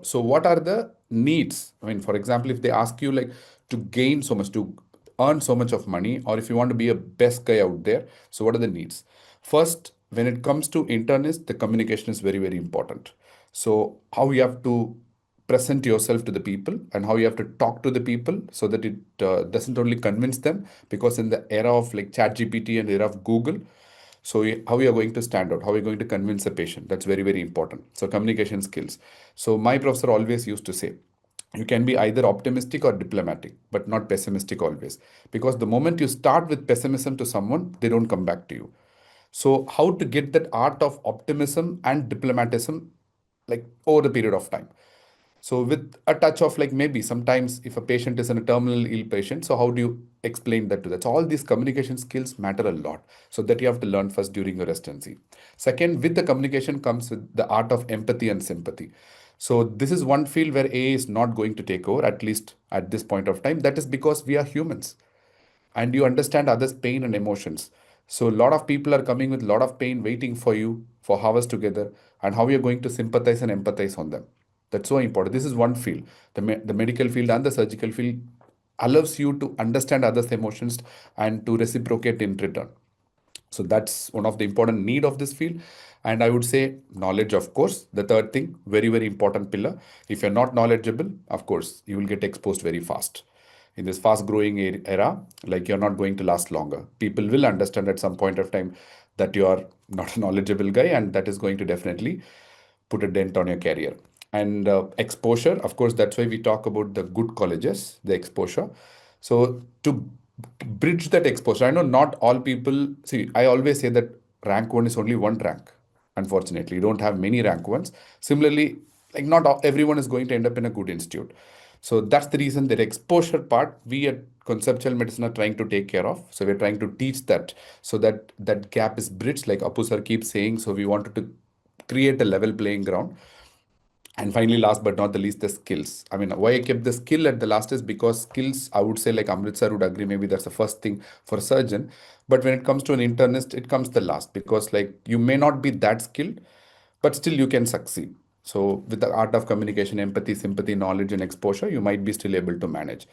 So what are the needs? I mean, for example, if they ask you like to gain so much, to earn so much of money, or if you want to be a best guy out there, so what are the needs? First, when it comes to internist, the communication is very, very important. So how you have to present yourself to the people and how you have to talk to the people so that it doesn't only convince them, because in the era of like chat gpt and era of google, so how you are going to stand out, how are you going to convince a patient, that's very, very important. So communication skills. So my professor always used to say, you can be either optimistic or diplomatic, but not pessimistic always, because the moment you start with pessimism to someone, they don't come back to you. So how to get that art of optimism and diplomatism like over the period of time. So with a touch of like maybe sometimes if a patient is in a terminal ill patient, so how do you explain that to that? So all these communication skills matter a lot. So that you have to learn first during your residency. Second, with the communication comes with the art of empathy and sympathy. So this is one field where AA is not going to take over, at least at this point of time. That is because we are humans and you understand others' pain and emotions. So a lot of people are coming with a lot of pain waiting for you for hours together, and how you're going to sympathize and empathize on them. That's so important. This is one field. The medical field and the surgical field allows you to understand others' emotions and to reciprocate in return. So that's one of the important need of this field. And I would say knowledge, of course, the third thing, very, very important pillar. If you're not knowledgeable, of course, you will get exposed very fast. In this fast growing era, like you're not going to last longer. People will understand at some point of time that you are not a knowledgeable guy, and that is going to definitely put a dent on your career. And exposure, of course, that's why we talk about the good colleges, the exposure. So to bridge that exposure, I know not all people see. I always say that rank one is only one rank. Unfortunately, you don't have many rank ones. Similarly, like not everyone is going to end up in a good institute. So that's the reason that exposure part we at conceptual medicine are trying to take care of. So we're trying to teach that so that that gap is bridged, like Apu sir keeps saying. So we wanted to create a level playing ground. And finally, last but not the least, the skills. I mean, why I kept the skill at the last is because skills, I would say, like Amrit sir would agree, maybe that's the first thing for a surgeon. But when it comes to an internist, it comes the last, because like you may not be that skilled, but still you can succeed. So with the art of communication, empathy, sympathy, knowledge, and exposure, you might be still able to manage.